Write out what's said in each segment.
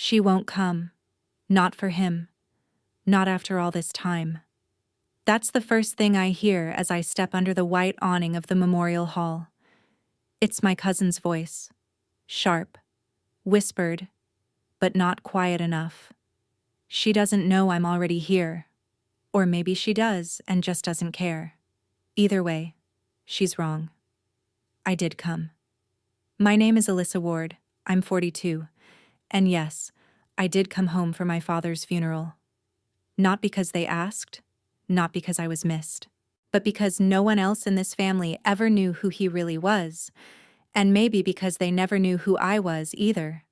She won't come. Not for him. Not after all this time. That's the first thing I hear as I step under the white awning of the memorial hall. It's my cousin's voice. Sharp. Whispered. But not quiet enough. She doesn't know I'm already here. Or maybe she does and just doesn't care. Either way, she's wrong. I did come. My name is Alyssa Ward. I'm 42. And yes, I did come home for my father's funeral. Not because they asked, not because I was missed, but because no one else in this family ever knew who he really was, and maybe because they never knew who I was either.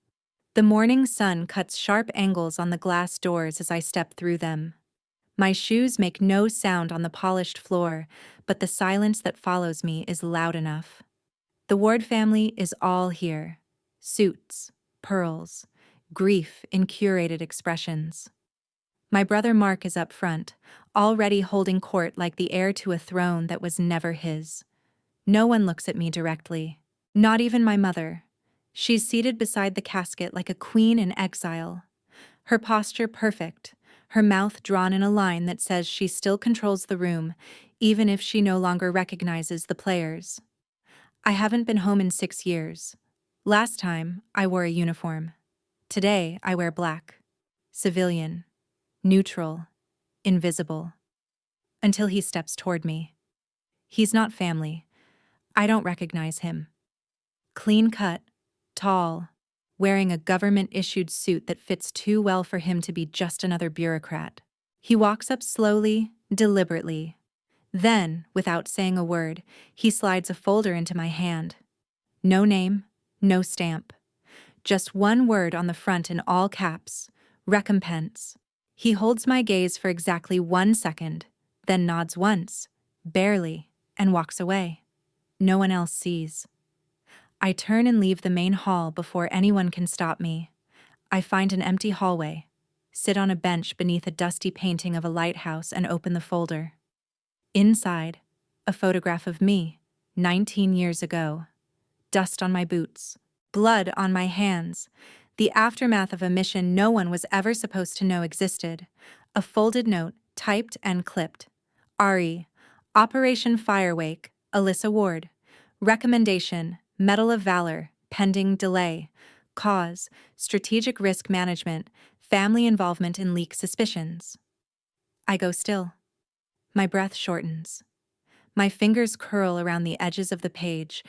The morning sun cuts sharp angles on the glass doors as I step through them. My shoes make no sound on the polished floor, but the silence that follows me is loud enough. The Ward family is all here. Suits, pearls, grief in curated expressions. My brother Mark is up front, already holding court like the heir to a throne that was never his. No one looks at me directly. Not even my mother. She's seated beside the casket like a queen in exile. Her posture perfect, her mouth drawn in a line that says she still controls the room, even if she no longer recognizes the players. I haven't been home in 6 years. Last time, I wore a uniform. Today, I wear black. Civilian. Neutral. Invisible. Until he steps toward me. He's not family. I don't recognize him. Clean cut. Tall. Wearing a government-issued suit that fits too well for him to be just another bureaucrat. He walks up slowly, deliberately. Then, without saying a word, he slides a folder into my hand. No name, no stamp. Just one word on the front in all caps. Recompense. He holds my gaze for exactly 1 second, then nods once, barely, and walks away. No one else sees. I turn and leave the main hall before anyone can stop me. I find an empty hallway, sit on a bench beneath a dusty painting of a lighthouse and open the folder. Inside, a photograph of me, 19 years ago. Dust on my boots, blood on my hands, the aftermath of a mission no one was ever supposed to know existed. A folded note, typed and clipped. RE, Operation Firewake, Alyssa Ward. Recommendation, Medal of Valor, pending delay. Cause, strategic risk management, family involvement in leak suspicions. I go still. My breath shortens. My fingers curl around the edges of the page.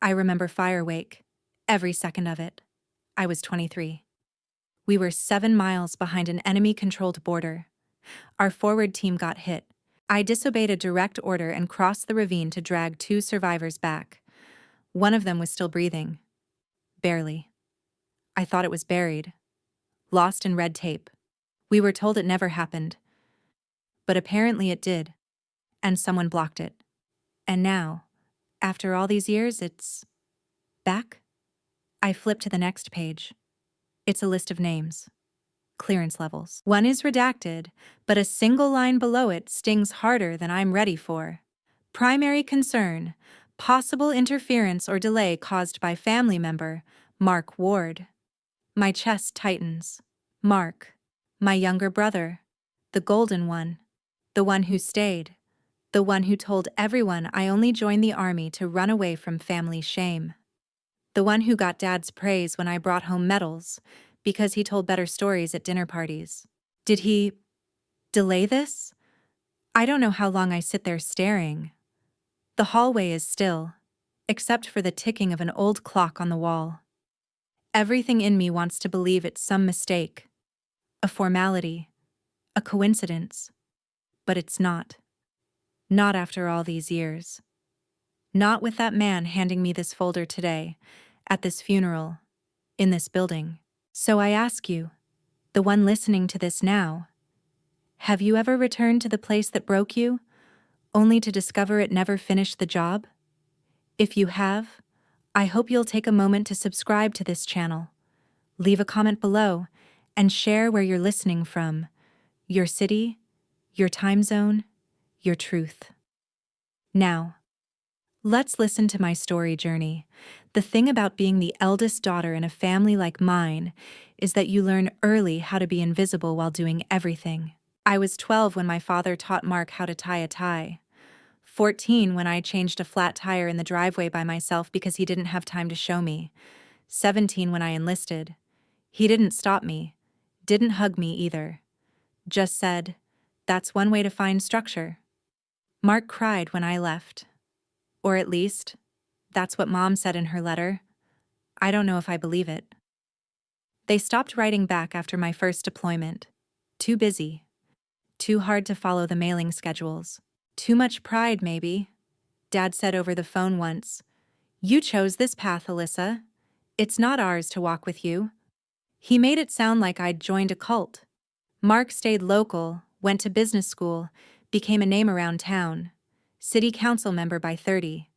I remember Firewake, every second of it. I was 23. We were 7 miles behind an enemy-controlled border. Our forward team got hit. I disobeyed a direct order and crossed the ravine to drag 2 survivors back. One of them was still breathing. Barely. I thought it was buried. Lost in red tape. We were told it never happened. But apparently it did. And someone blocked it. And now, after all these years, it's back? I flip to the next page. It's a list of names. Clearance levels. One is redacted, but a single line below it stings harder than I'm ready for. Primary concern, possible interference or delay caused by family member, Mark Ward. My chest tightens. Mark, my younger brother, the golden one, the one who stayed, the one who told everyone I only joined the army to run away from family shame. The one who got Dad's praise when I brought home medals, because he told better stories at dinner parties. Did he delay this? I don't know how long I sit there staring. The hallway is still, except for the ticking of an old clock on the wall. Everything in me wants to believe it's some mistake, a formality, a coincidence, but it's not. Not after all these years. Not with that man handing me this folder today, at this funeral, in this building. So I ask you, the one listening to this now, have you ever returned to the place that broke you, only to discover it never finished the job? If you have, I hope you'll take a moment to subscribe to this channel, leave a comment below, and share where you're listening from, your city, your time zone, your truth. Now, Let's listen to my story journey. The thing about being the eldest daughter in a family like mine is that you learn early how to be invisible while doing everything. I was 12 when my father taught Mark how to tie a tie. 14 when I changed a flat tire in the driveway by myself because he didn't have time to show me. 17 when I enlisted. He didn't stop me. Didn't hug me either. Just said, "That's one way to find structure." Mark cried when I left. Or at least, that's what Mom said in her letter. I don't know if I believe it. They stopped writing back after my first deployment. Too busy. Too hard to follow the mailing schedules. Too much pride, maybe. Dad said over the phone once, "You chose this path, Alyssa. It's not ours to walk with you." He made it sound like I'd joined a cult. Mark stayed local, went to business school, became a name around town. City council member by 30.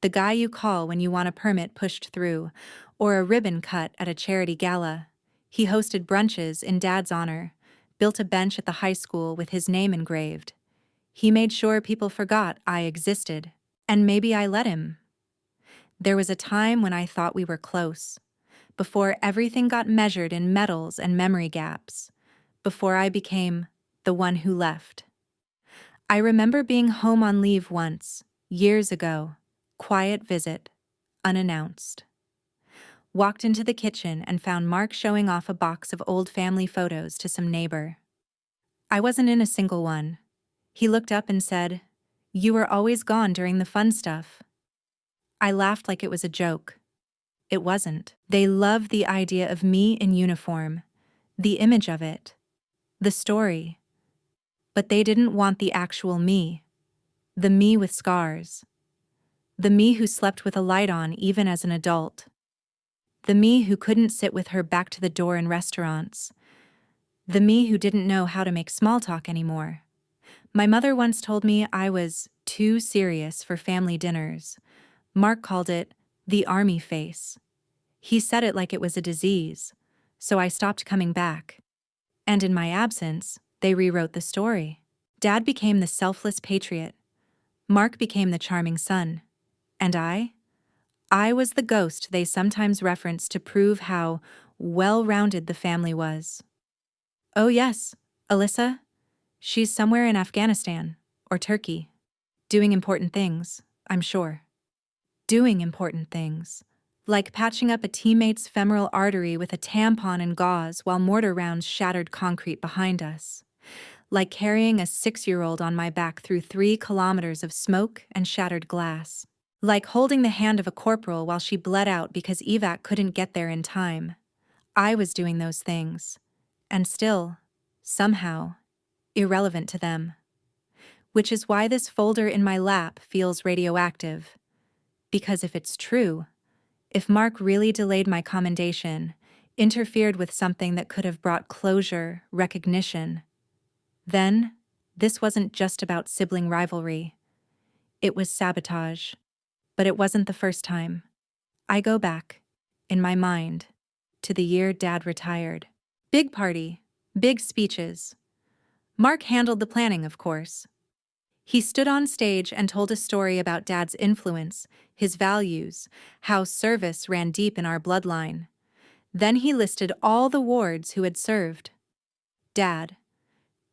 The guy you call when you want a permit pushed through, or a ribbon cut at a charity gala. He hosted brunches in Dad's honor, built a bench at the high school with his name engraved. He made sure people forgot I existed, and maybe I let him. There was a time when I thought we were close, before everything got measured in medals and memory gaps, before I became the one who left. I remember being home on leave once, years ago. Quiet visit, unannounced. Walked into the kitchen and found Mark showing off a box of old family photos to some neighbor. I wasn't in a single one. He looked up and said, "You were always gone during the fun stuff." I laughed like it was a joke. It wasn't. They loved the idea of me in uniform, the image of it, the story. But they didn't want the actual me, the me with scars. The me who slept with a light on even as an adult. The me who couldn't sit with her back to the door in restaurants. The me who didn't know how to make small talk anymore. My mother once told me I was too serious for family dinners. Mark called it the army face. He said it like it was a disease, so I stopped coming back. And in my absence, they rewrote the story. Dad became the selfless patriot. Mark became the charming son. And I was the ghost they sometimes referenced to prove how well-rounded the family was. Oh yes, Alyssa. She's somewhere in Afghanistan, or Turkey. Doing important things, I'm sure. Doing important things. Like patching up a teammate's femoral artery with a tampon and gauze while mortar rounds shattered concrete behind us. Like carrying a 6-year-old on my back through 3 kilometers of smoke and shattered glass. Like holding the hand of a corporal while she bled out because evac couldn't get there in time. I was doing those things. And still, somehow, irrelevant to them. Which is why this folder in my lap feels radioactive. Because if it's true, if Mark really delayed my commendation, interfered with something that could have brought closure, recognition, then this wasn't just about sibling rivalry. It was sabotage. But it wasn't the first time. I go back, in my mind, to the year Dad retired. Big party, big speeches. Mark handled the planning, of course. He stood on stage and told a story about Dad's influence, his values, how service ran deep in our bloodline. Then he listed all the wards who had served. Dad,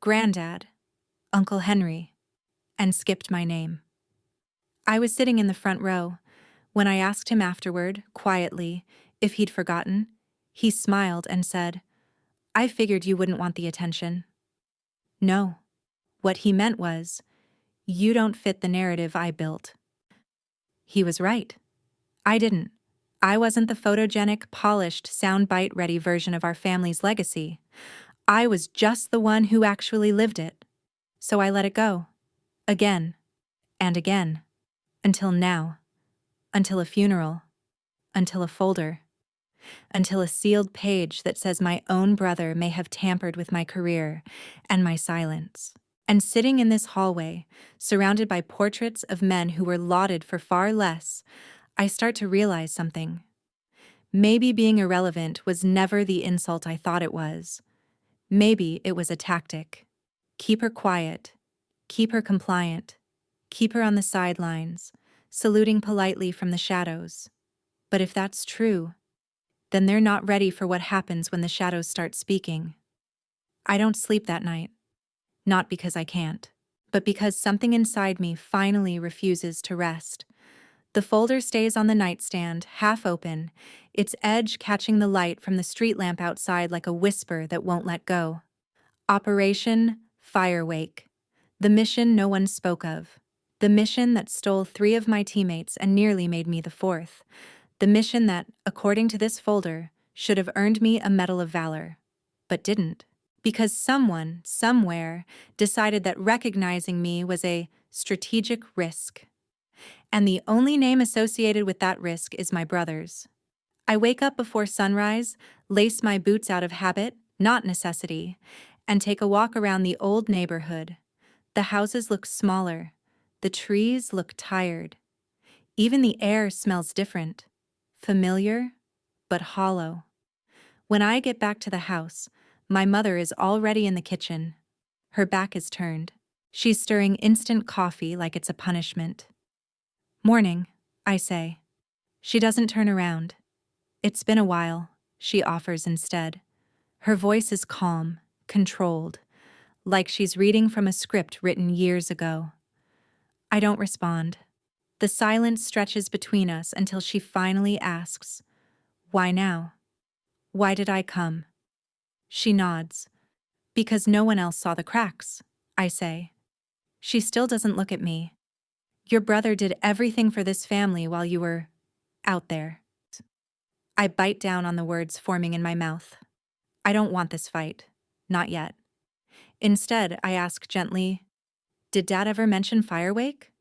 Granddad, Uncle Henry, and skipped my name. I was sitting in the front row. When I asked him afterward, quietly, if he'd forgotten, he smiled and said, "I figured you wouldn't want the attention." No. What he meant was, "You don't fit the narrative I built." He was right. I didn't. I wasn't the photogenic, polished, soundbite-ready version of our family's legacy. I was just the one who actually lived it. So I let it go. Again. And again. Until now. Until a funeral. Until a folder. Until a sealed page that says my own brother may have tampered with my career and my silence. And sitting in this hallway, surrounded by portraits of men who were lauded for far less, I start to realize something. Maybe being irrelevant was never the insult I thought it was. Maybe it was a tactic. Keep her quiet. Keep her compliant. Keep her on the sidelines, saluting politely from the shadows. But if that's true, then they're not ready for what happens when the shadows start speaking. I don't sleep that night. Not because I can't, but because something inside me finally refuses to rest. The folder stays on the nightstand, half open, its edge catching the light from the street lamp outside like a whisper that won't let go. Operation Firewake. The mission no one spoke of. The mission that stole 3 of my teammates and nearly made me the 4th. The mission that, according to this folder, should have earned me a Medal of Valor. But didn't. Because someone, somewhere, decided that recognizing me was a strategic risk. And the only name associated with that risk is my brother's. I wake up before sunrise, lace my boots out of habit, not necessity, and take a walk around the old neighborhood. The houses look smaller. The trees look tired. Even the air smells different. Familiar, but hollow. When I get back to the house, my mother is already in the kitchen. Her back is turned. She's stirring instant coffee like it's a punishment. "Morning," I say. She doesn't turn around. "It's been a while," she offers instead. Her voice is calm, controlled, like she's reading from a script written years ago. I don't respond. The silence stretches between us until she finally asks, "Why now? Why did I come?" She nods. "Because no one else saw the cracks," I say. She still doesn't look at me. "Your brother did everything for this family while you were out there." I bite down on the words forming in my mouth. I don't want this fight. Not yet. Instead, I ask gently, "Did Dad ever mention Firewake?"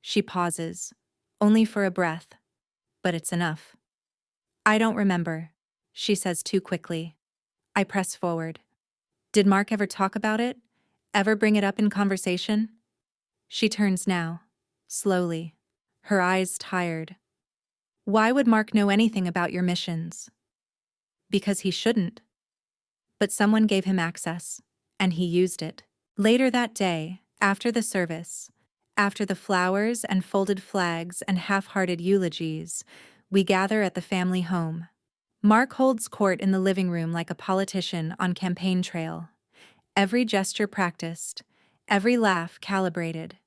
She pauses, only for a breath, but it's enough. "I don't remember," she says too quickly. I press forward. "Did Mark ever talk about it? Ever bring it up in conversation?" She turns now, slowly, her eyes tired. "Why would Mark know anything about your missions?" "Because he shouldn't." But someone gave him access, and he used it. Later that day, after the service, after the flowers and folded flags and half-hearted eulogies, we gather at the family home. Mark holds court in the living room like a politician on campaign trail. Every gesture practiced, every laugh calibrated.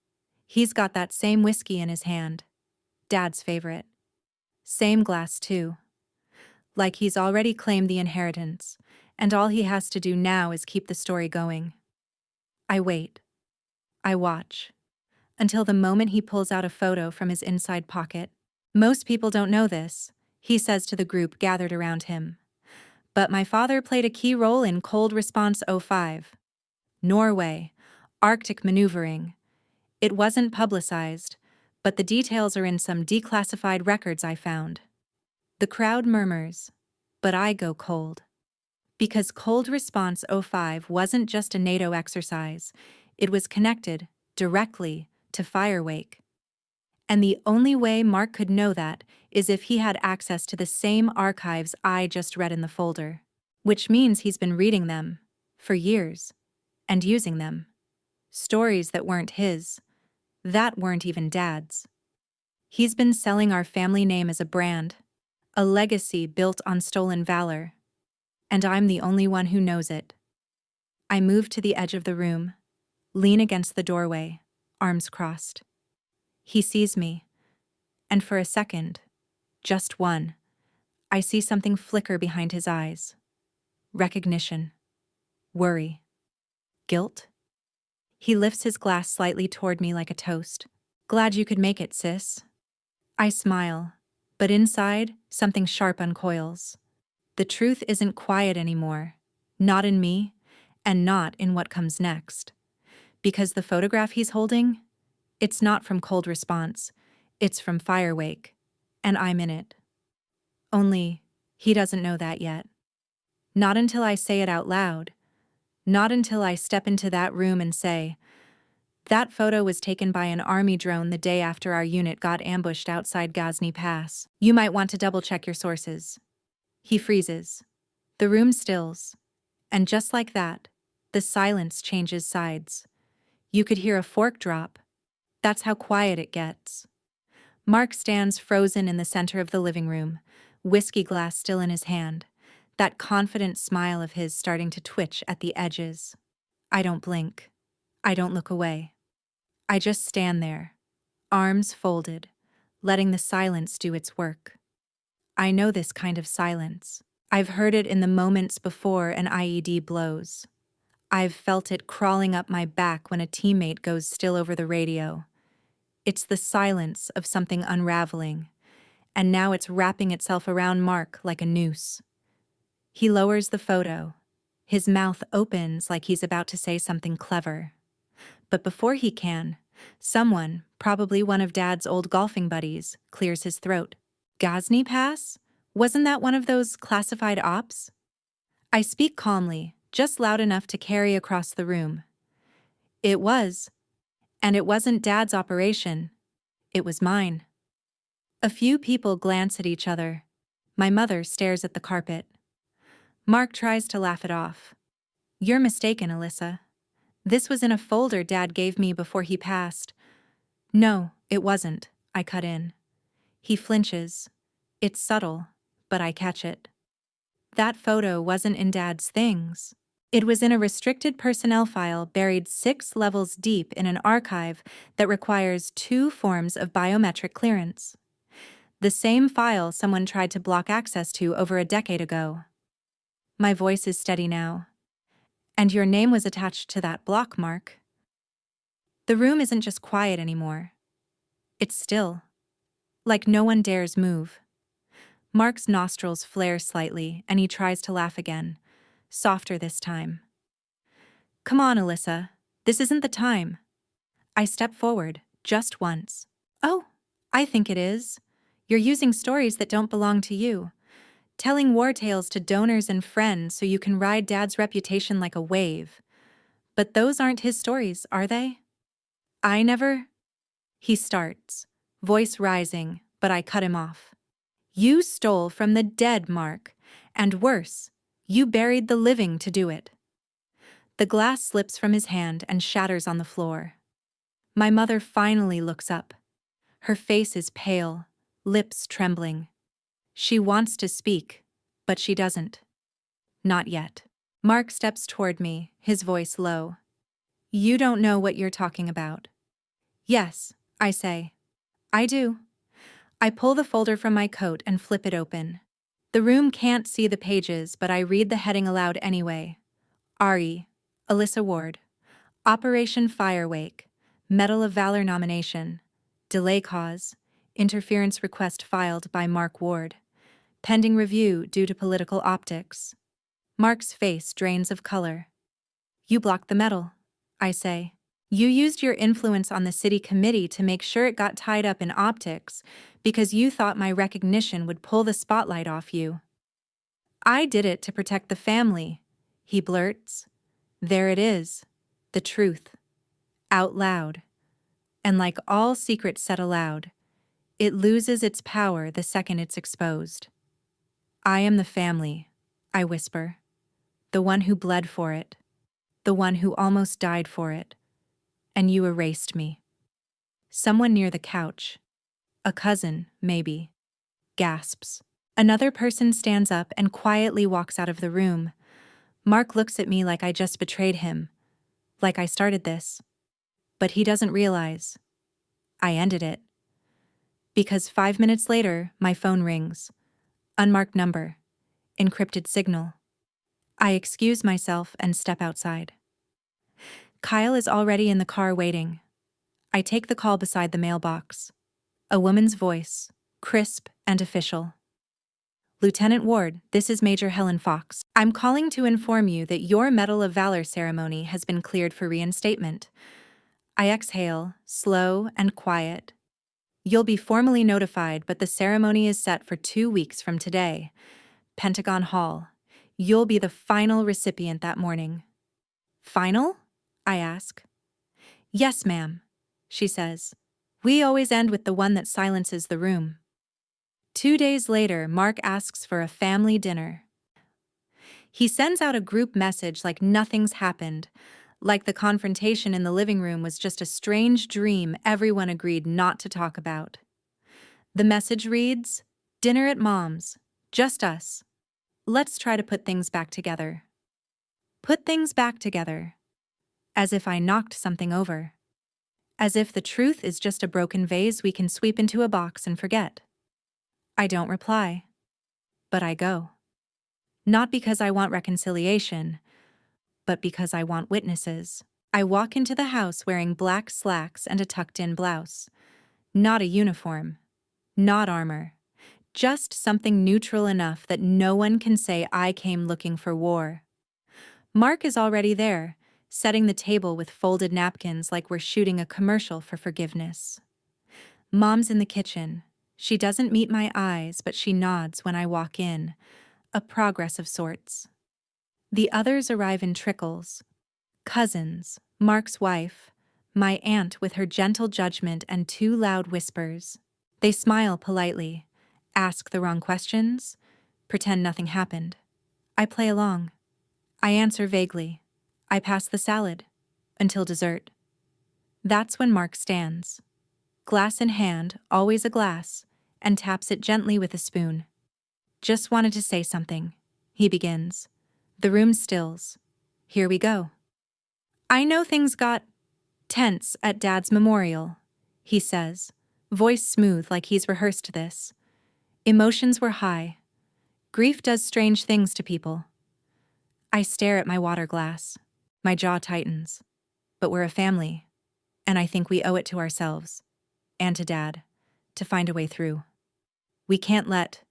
He's got that same whiskey in his hand, Dad's favorite. Same glass, too. Like he's already claimed the inheritance, and all he has to do now is keep the story going. I wait. I watch. Until the moment he pulls out a photo from his inside pocket. "Most people don't know this," he says to the group gathered around him. "But my father played a key role in Cold Response 05. Norway. Arctic maneuvering. It wasn't publicized, but the details are in some declassified records I found." The crowd murmurs, but I go cold. Because Cold Response 05 wasn't just a NATO exercise, it was connected, directly, to Firewake. And the only way Mark could know that is if he had access to the same archives I just read in the folder. Which means he's been reading them, for years, and using them. Stories that weren't his, that weren't even Dad's. He's been selling our family name as a brand, a legacy built on stolen valor. And I'm the only one who knows it. I move to the edge of the room, lean against the doorway, arms crossed. He sees me, and for a second, just one, I see something flicker behind his eyes. Recognition. Worry. Guilt. He lifts his glass slightly toward me like a toast. "Glad you could make it, sis." I smile, but inside, something sharp uncoils. The truth isn't quiet anymore, not in me, and not in what comes next. Because the photograph he's holding, it's not from Cold Response, it's from Firewake, and I'm in it. Only, he doesn't know that yet. Not until I say it out loud. Not until I step into that room and say, "That photo was taken by an army drone the day after our unit got ambushed outside Ghazni Pass. You might want to double-check your sources." He freezes. The room stills. And just like that, the silence changes sides. You could hear a fork drop. That's how quiet it gets. Mark stands frozen in the center of the living room, whiskey glass still in his hand, that confident smile of his starting to twitch at the edges. I don't blink. I don't look away. I just stand there, arms folded, letting the silence do its work. I know this kind of silence. I've heard it in the moments before an IED blows. I've felt it crawling up my back when a teammate goes still over the radio. It's the silence of something unraveling, and now it's wrapping itself around Mark like a noose. He lowers the photo. His mouth opens like he's about to say something clever. But before he can, someone, probably one of Dad's old golfing buddies, clears his throat. Ghazni Pass? Wasn't that one of those classified ops? I speak calmly, just loud enough to carry across the room. It was. And it wasn't Dad's operation. It was mine. A few people glance at each other. My mother stares at the carpet. Mark tries to laugh it off. You're mistaken, Alyssa. This was in a folder Dad gave me before he passed. No, it wasn't, I cut in. He flinches. It's subtle, but I catch it. That photo wasn't in Dad's things. It was in a restricted personnel file buried 6 levels deep in an archive that requires 2 forms of biometric clearance. The same file someone tried to block access to over a decade ago. My voice is steady now. And your name was attached to that block, Mark. The room isn't just quiet anymore. It's still. Like no one dares move. Mark's nostrils flare slightly, and he tries to laugh again. Softer this time. Come on, Alyssa. This isn't the time. I step forward, just once. Oh, I think it is. You're using stories that don't belong to you. Telling war tales to donors and friends so you can ride Dad's reputation like a wave. But those aren't his stories, are they? I never... He starts, voice rising, but I cut him off. You stole from the dead, Mark. And worse, you buried the living to do it. The glass slips from his hand and shatters on the floor. My mother finally looks up. Her face is pale, lips trembling. She wants to speak, but she doesn't. Not yet. Mark steps toward me, his voice low. You don't know what you're talking about. Yes, I say. I do. I pull the folder from my coat and flip it open. The room can't see the pages, but I read the heading aloud anyway. R.E. Alyssa Ward. Operation Firewake. Medal of Valor nomination. Delay cause. Interference request filed by Mark Ward. Pending review due to political optics. Mark's face drains of color. You blocked the medal, I say. You used your influence on the city committee to make sure it got tied up in optics because you thought my recognition would pull the spotlight off you. I did it to protect the family, he blurts. There it is, the truth, out loud. And like all secrets said aloud, it loses its power the second it's exposed. I am the family, I whisper. The one who bled for it. The one who almost died for it. And you erased me. Someone near the couch, a cousin, maybe, gasps. Another person stands up and quietly walks out of the room. Mark looks at me like I just betrayed him, like I started this. But he doesn't realize. I ended it. Because 5 minutes later, my phone rings. Unmarked number. Encrypted signal. I excuse myself and step outside. Kyle is already in the car waiting. I take the call beside the mailbox. A woman's voice, crisp and official. Lieutenant Ward, this is Major Helen Fox. I'm calling to inform you that your Medal of Valor ceremony has been cleared for reinstatement. I exhale, slow and quiet. You'll be formally notified, but the ceremony is set for 2 weeks from today. Pentagon Hall. You'll be the final recipient that morning. Final? I ask. Yes, ma'am, she says. We always end with the one that silences the room. 2 days later, Mark asks for a family dinner. He sends out a group message like nothing's happened, like the confrontation in the living room was just a strange dream everyone agreed not to talk about. The message reads, "Dinner at Mom's. Just us. Let's try to put things back together." Put things back together. As if I knocked something over. As if the truth is just a broken vase we can sweep into a box and forget. I don't reply. But I go. Not because I want reconciliation, but because I want witnesses. I walk into the house wearing black slacks and a tucked-in blouse. Not a uniform. Not armor. Just something neutral enough that no one can say I came looking for war. Mark is already there, setting the table with folded napkins like we're shooting a commercial for forgiveness. Mom's in the kitchen. She doesn't meet my eyes, but she nods when I walk in, a progress of sorts. The others arrive in trickles. Cousins, Mark's wife, my aunt with her gentle judgment and 2 loud whispers. They smile politely, ask the wrong questions, pretend nothing happened. I play along. I answer vaguely. I pass the salad. Until dessert. That's when Mark stands. Glass in hand, always a glass, and taps it gently with a spoon. "Just wanted to say something," he begins. The room stills. Here we go. "I know things got tense at Dad's memorial," he says, voice smooth like he's rehearsed this. Emotions were high. Grief does strange things to people. I stare at my water glass. My jaw tightens. But we're a family, and I think we owe it to ourselves, and to Dad, to find a way through. We can't let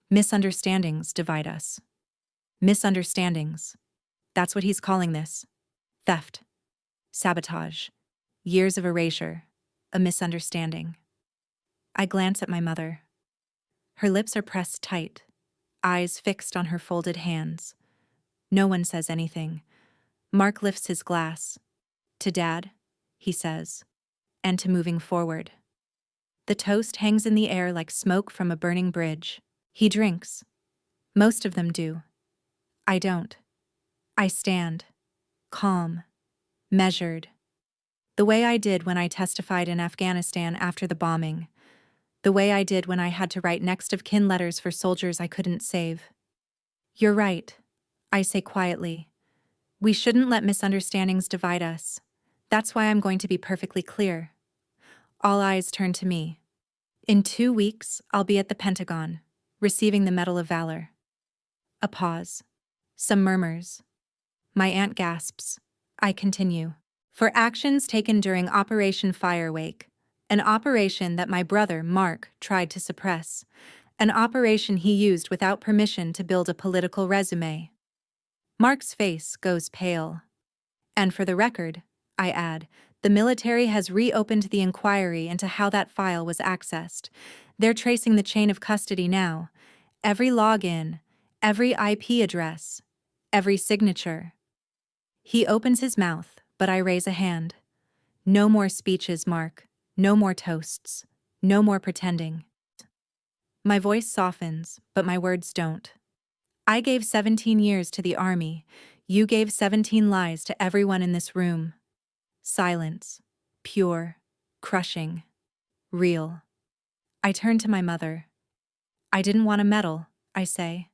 misunderstandings divide us. Misunderstandings. That's what he's calling this. Theft. Sabotage. Years of erasure. A misunderstanding. I glance at my mother. Her lips are pressed tight, eyes fixed on her folded hands. No one says anything. Mark lifts his glass. "To Dad," he says, "and to moving forward." The toast hangs in the air like smoke from a burning bridge. He drinks. Most of them do. I don't. I stand, calm, measured. The way I did when I testified in Afghanistan after the bombing. The way I did when I had to write next of kin letters for soldiers I couldn't save. "You're right," I say quietly. "We shouldn't let misunderstandings divide us. That's why I'm going to be perfectly clear." All eyes turn to me. In 2 weeks, I'll be at the Pentagon, receiving the Medal of Valor. A pause. Some murmurs. My aunt gasps. I continue. "For actions taken during Operation Firewake, an operation that my brother, Mark, tried to suppress, an operation he used without permission to build a political resume." Mark's face goes pale. "And for the record," I add, "the military has reopened the inquiry into how that file was accessed. They're tracing the chain of custody now. Every login, every IP address, every signature." He opens his mouth, but I raise a hand. "No more speeches, Mark. No more toasts. No more pretending." My voice softens, but my words don't. I gave 17 years to the Army. You gave 17 lies to everyone in this room. Silence. Pure. Crushing. Real. I turn to my mother. "I didn't want a medal," I say.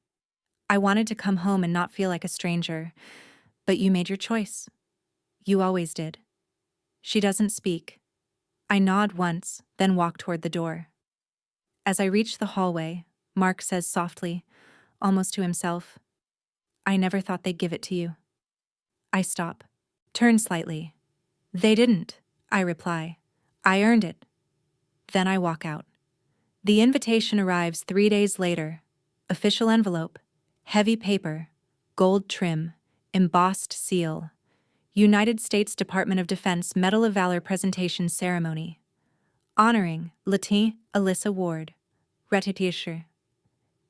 "I wanted to come home and not feel like a stranger. But you made your choice. You always did." She doesn't speak. I nod once, then walk toward the door. As I reach the hallway, Mark says softly, almost to himself, "I never thought they'd give it to you." I stop. Turn slightly. "They didn't," I reply. "I earned it." Then I walk out. The invitation arrives 3 days later. Official envelope, heavy paper, gold trim, embossed seal. United States Department of Defense Medal of Valor presentation ceremony. Honoring Lieutenant Alyssa Ward. Retitisher.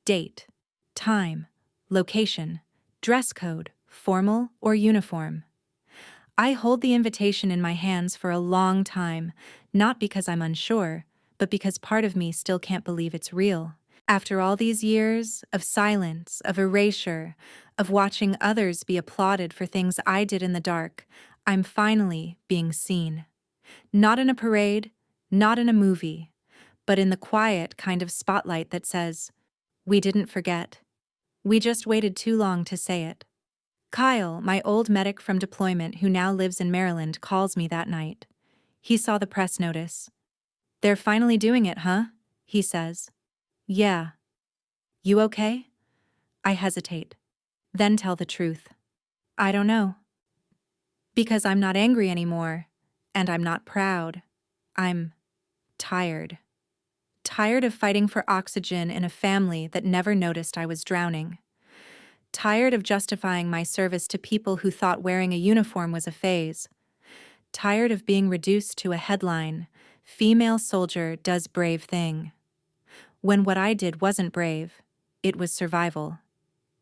Date, time, location, dress code, formal or uniform. I hold the invitation in my hands for a long time, not because I'm unsure, but because part of me still can't believe it's real. After all these years of silence, of erasure, of watching others be applauded for things I did in the dark, I'm finally being seen. Not in a parade, not in a movie, but in the quiet kind of spotlight that says, "We didn't forget. We just waited too long to say it." Kyle, my old medic from deployment who now lives in Maryland, calls me that night. He saw the press notice. "They're finally doing it, huh?" he says. "Yeah." "You okay?" I hesitate. Then tell the truth. "I don't know." Because I'm not angry anymore, and I'm not proud. I'm tired. Tired of fighting for oxygen in a family that never noticed I was drowning. Tired of justifying my service to people who thought wearing a uniform was a phase. Tired of being reduced to a headline, "Female soldier does brave thing." When what I did wasn't brave, it was survival,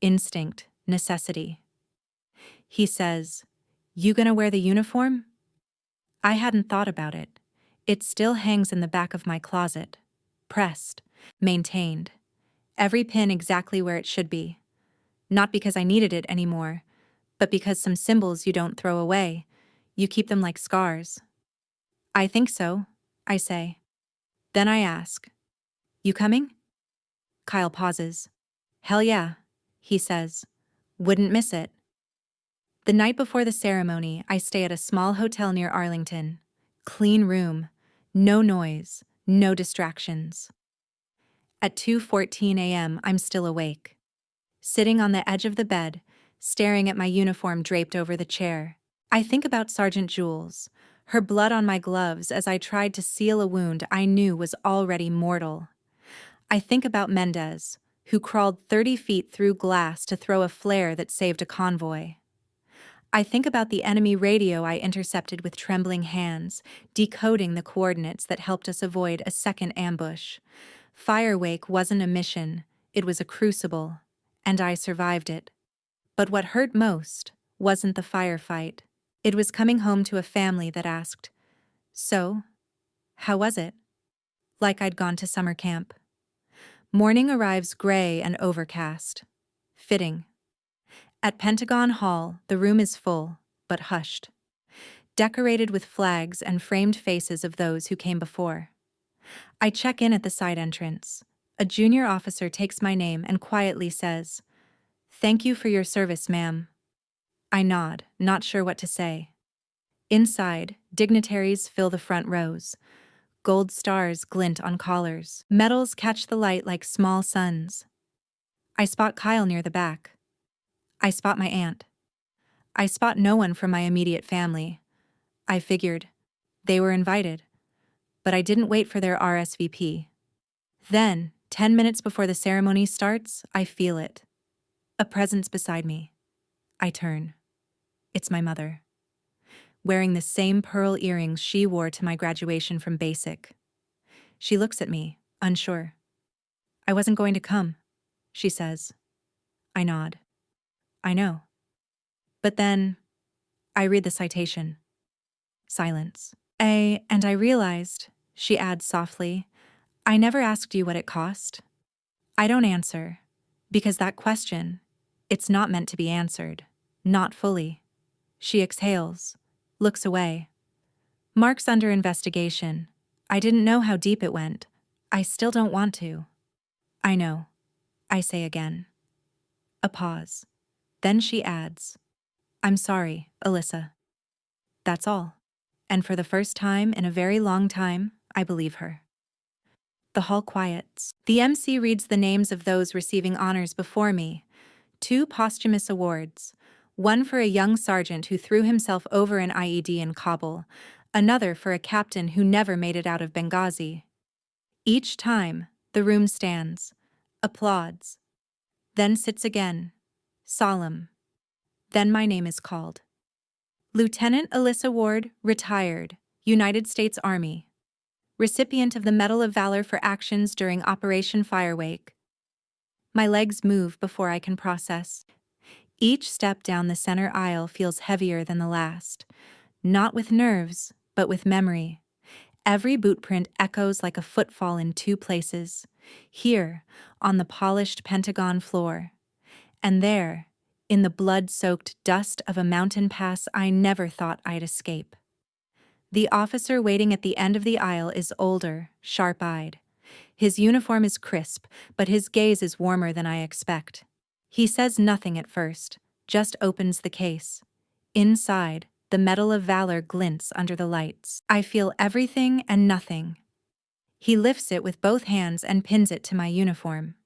instinct, necessity. He says, "You gonna wear the uniform?" I hadn't thought about it. It still hangs in the back of my closet. Pressed, maintained. Every pin exactly where it should be. Not because I needed it anymore, but because some symbols you don't throw away. You keep them like scars. "I think so," I say. Then I ask, "You coming?" Kyle pauses. "Hell yeah," he says. "Wouldn't miss it." The night before the ceremony, I stay at a small hotel near Arlington. Clean room. No noise. No distractions. At 2:14 a.m., I'm still awake. Sitting on the edge of the bed, staring at my uniform draped over the chair. I think about Sergeant Jules, her blood on my gloves as I tried to seal a wound I knew was already mortal. I think about Mendez, who crawled 30 feet through glass to throw a flare that saved a convoy. I think about the enemy radio I intercepted with trembling hands, decoding the coordinates that helped us avoid a second ambush. Firewake wasn't a mission, it was a crucible, and I survived it. But what hurt most wasn't the firefight. It was coming home to a family that asked, "So, how was it?" Like I'd gone to summer camp. Morning arrives gray and overcast. Fitting. At Pentagon Hall, the room is full, but hushed. Decorated with flags and framed faces of those who came before. I check in at the side entrance. A junior officer takes my name and quietly says, "Thank you for your service, ma'am." I nod, not sure what to say. Inside, dignitaries fill the front rows. Gold stars glint on collars. Medals catch the light like small suns. I spot Kyle near the back. I spot my aunt. I spot no one from my immediate family. I figured they were invited, but I didn't wait for their RSVP. Then, 10 minutes before the ceremony starts, I feel it. A presence beside me. I turn. It's my mother. Wearing the same pearl earrings she wore to my graduation from basic. She looks at me, unsure. "I wasn't going to come," she says. I nod. "I know." But then, I read the citation. Silence. And I realized, she adds softly, "I never asked you what it cost." I don't answer, because that question, it's not meant to be answered. Not fully. She exhales, looks away. "Mark's under investigation. I didn't know how deep it went. I still don't want to." "I know," I say again. A pause. Then she adds, "I'm sorry, Alyssa." That's all. And for the first time in a very long time, I believe her. The hall quiets. The MC reads the names of those receiving honors before me. 2 posthumous awards. One for a young sergeant who threw himself over an IED in Kabul. Another for a captain who never made it out of Benghazi. Each time, the room stands, applauds, then sits again, solemn. Then my name is called. Lieutenant Alyssa Ward, retired, United States Army. Recipient of the Medal of Valor for actions during Operation Firewake. My legs move before I can process. Each step down the center aisle feels heavier than the last. Not with nerves, but with memory. Every bootprint echoes like a footfall in 2 places. Here, on the polished Pentagon floor. And there, in the blood-soaked dust of a mountain pass I never thought I'd escape. The officer waiting at the end of the aisle is older, sharp-eyed. His uniform is crisp, but his gaze is warmer than I expect. He says nothing at first, just opens the case. Inside, the Medal of Valor glints under the lights. I feel everything and nothing. He lifts it with both hands and pins it to my uniform.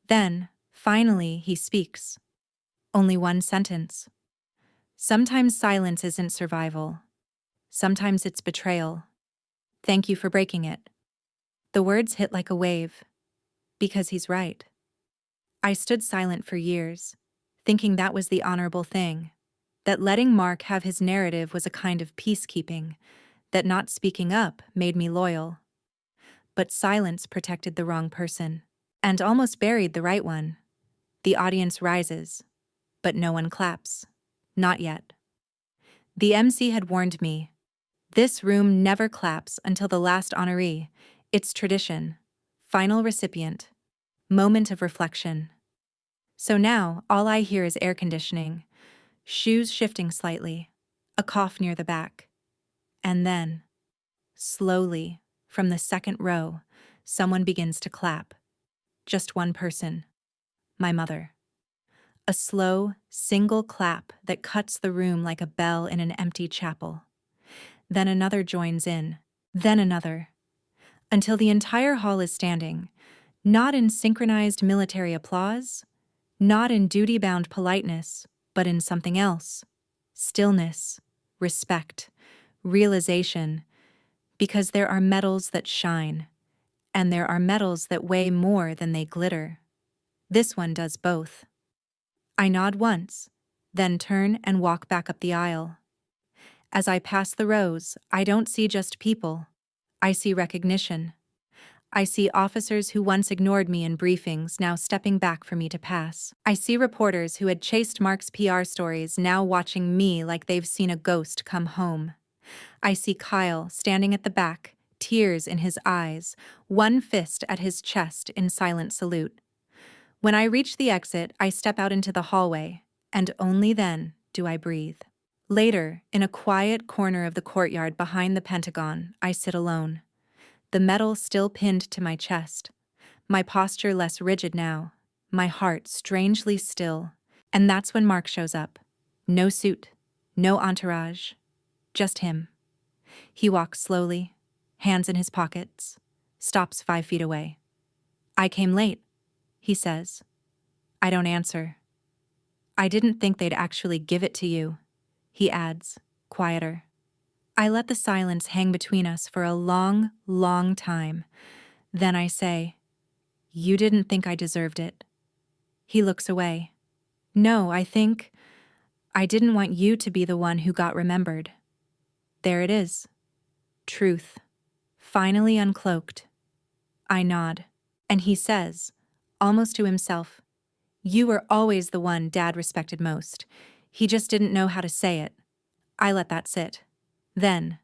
Then, finally, he speaks. Only one sentence. Sometimes silence isn't survival. Sometimes it's betrayal. Thank you for breaking it. The words hit like a wave. Because he's right. I stood silent for years, thinking that was the honorable thing, that letting Mark have his narrative was a kind of peacekeeping, that not speaking up made me loyal. But silence protected the wrong person, and almost buried the right one. The audience rises, but no one claps. Not yet. The MC had warned me. This room never claps until the last honoree. It's tradition. Final recipient. Moment of reflection. So now, all I hear is air conditioning, shoes shifting slightly, a cough near the back. And then, slowly, from the second row, someone begins to clap. Just one person. My mother. A slow, single clap that cuts the room like a bell in an empty chapel. Then another joins in, then another, until the entire hall is standing, not in synchronized military applause, not in duty-bound politeness, but in something else. Stillness, respect, realization, because there are medals that shine, and there are medals that weigh more than they glitter. This one does both. I nod once, then turn and walk back up the aisle. As I pass the rows, I don't see just people. I see recognition. I see officers who once ignored me in briefings now stepping back for me to pass. I see reporters who had chased Mark's PR stories now watching me like they've seen a ghost come home. I see Kyle standing at the back, tears in his eyes, one fist at his chest in silent salute. When I reach the exit, I step out into the hallway, and only then do I breathe. Later, in a quiet corner of the courtyard behind the Pentagon, I sit alone. The medal still pinned to my chest, my posture less rigid now, my heart strangely still. And that's when Mark shows up. No suit, no entourage, just him. He walks slowly, hands in his pockets, stops 5 feet away. I came late, he says. I don't answer. I didn't think they'd actually give it to you, he adds, quieter. I let the silence hang between us for a long, long time. Then I say, you didn't think I deserved it. He looks away. No, I think I didn't want you to be the one who got remembered. There it is. Truth. Finally uncloaked. I nod. And he says, almost to himself, you were always the one Dad respected most. He just didn't know how to say it. I let that sit. Then,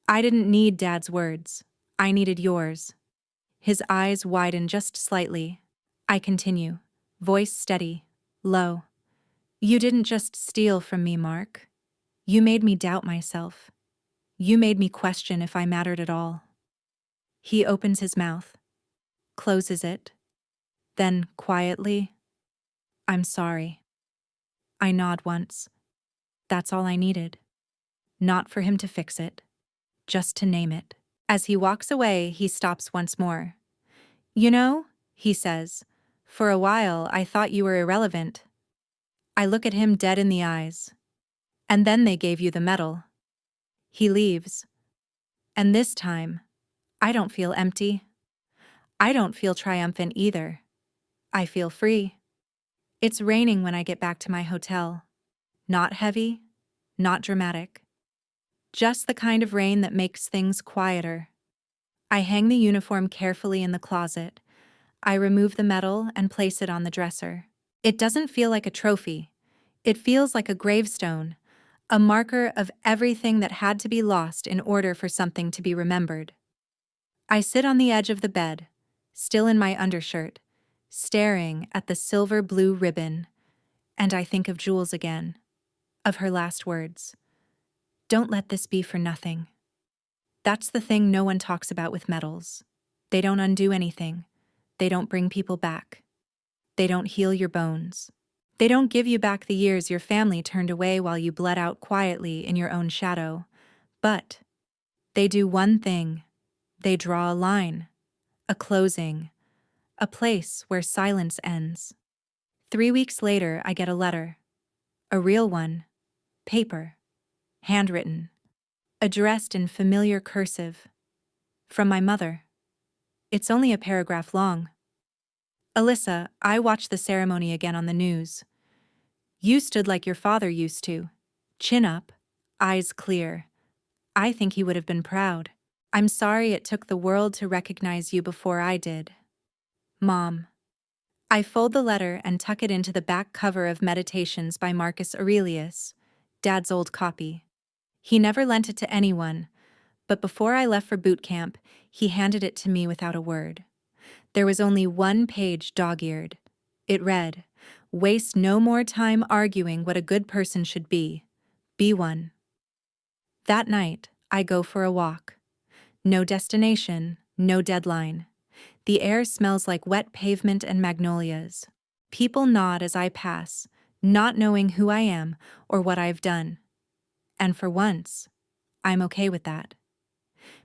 I didn't need Dad's words. I needed yours. His eyes widen just slightly. I continue, voice steady, low. You didn't just steal from me, Mark. You made me doubt myself. You made me question if I mattered at all. He opens his mouth, closes it, then quietly, I'm sorry. I nod once. That's all I needed. Not for him to fix it, just to name it. As he walks away, he stops once more. You know, he says, for a while I thought you were irrelevant. I look at him dead in the eyes. And then they gave you the medal. He leaves. And this time, I don't feel empty. I don't feel triumphant either. I feel free. It's raining when I get back to my hotel. Not heavy, not dramatic. Just the kind of rain that makes things quieter. I hang the uniform carefully in the closet. I remove the medal and place it on the dresser. It doesn't feel like a trophy. It feels like a gravestone, a marker of everything that had to be lost in order for something to be remembered. I sit on the edge of the bed, still in my undershirt, staring at the silver-blue ribbon, and I think of Jules again, of her last words. Don't let this be for nothing. That's the thing no one talks about with medals. They don't undo anything. They don't bring people back. They don't heal your bones. They don't give you back the years your family turned away while you bled out quietly in your own shadow. But they do one thing. They draw a line, a closing, a place where silence ends. 3 weeks later, I get a letter. A real one. Paper. Handwritten. Addressed in familiar cursive. From my mother. It's only a paragraph long. Alyssa, I watched the ceremony again on the news. You stood like your father used to. Chin up, eyes clear. I think he would have been proud. I'm sorry it took the world to recognize you before I did. Mom. I fold the letter and tuck it into the back cover of Meditations by Marcus Aurelius, Dad's old copy. He never lent it to anyone, but before I left for boot camp, he handed it to me without a word. There was only one page dog-eared. It read, "Waste no more time arguing what a good person should be. Be one." That night, I go for a walk. No destination, no deadline. The air smells like wet pavement and magnolias. People nod as I pass, not knowing who I am or what I've done. And for once, I'm okay with that.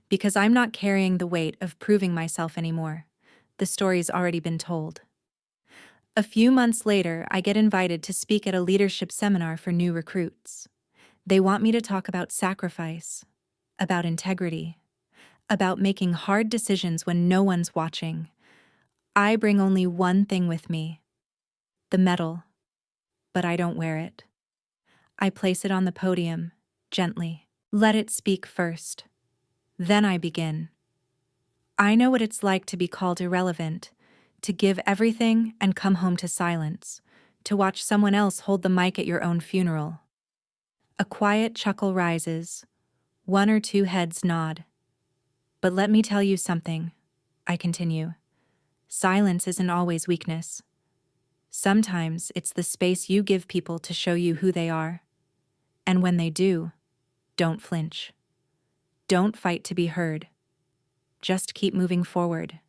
Because I'm not carrying the weight of proving myself anymore. The story's already been told. A few months later, I get invited to speak at a leadership seminar for new recruits. They want me to talk about sacrifice, about integrity, about making hard decisions when no one's watching. I bring only one thing with me, the medal, but I don't wear it. I place it on the podium, gently. Let it speak first. Then I begin. I know what it's like to be called irrelevant, to give everything and come home to silence, to watch someone else hold the mic at your own funeral. A quiet chuckle rises. 1 or 2 heads nod. But let me tell you something, I continue. Silence isn't always weakness. Sometimes it's the space you give people to show you who they are. And when they do, don't flinch. Don't fight to be heard. Just keep moving forward.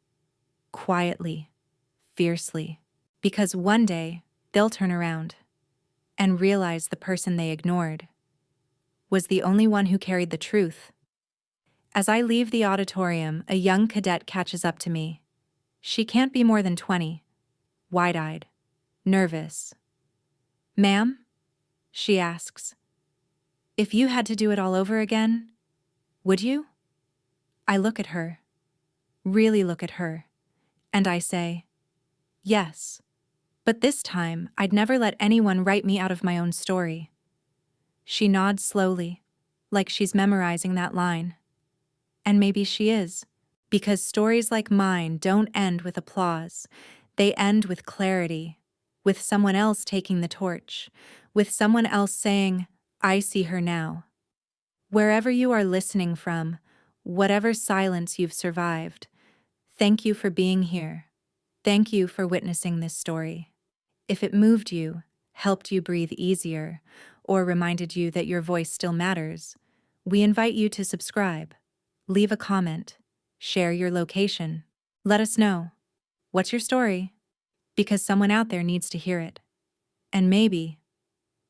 Quietly, fiercely. Because one day, they'll turn around and realize the person they ignored was the only one who carried the truth. As I leave the auditorium, a young cadet catches up to me. She can't be more than 20, wide-eyed, nervous. "Ma'am?" she asks. "If you had to do it all over again, would you?" I look at her, really look at her, and I say, "Yes." But this time, I'd never let anyone write me out of my own story. She nods slowly, like she's memorizing that line. And maybe she is, because stories like mine don't end with applause. They end with clarity, with someone else taking the torch, with someone else saying, "I see her now." Wherever you are listening from, whatever silence you've survived, thank you for being here. Thank you for witnessing this story. If it moved you, helped you breathe easier, or reminded you that your voice still matters, we invite you to subscribe. Leave a comment. Share your location. Let us know. What's your story? Because someone out there needs to hear it. And maybe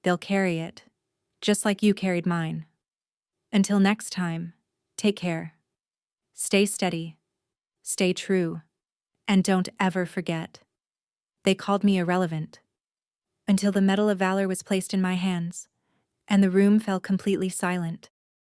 they'll carry it, just like you carried mine. Until next time, take care. Stay steady. Stay true. And don't ever forget. They called me irrelevant. Until the Medal of Valor was placed in my hands, and the room fell completely silent.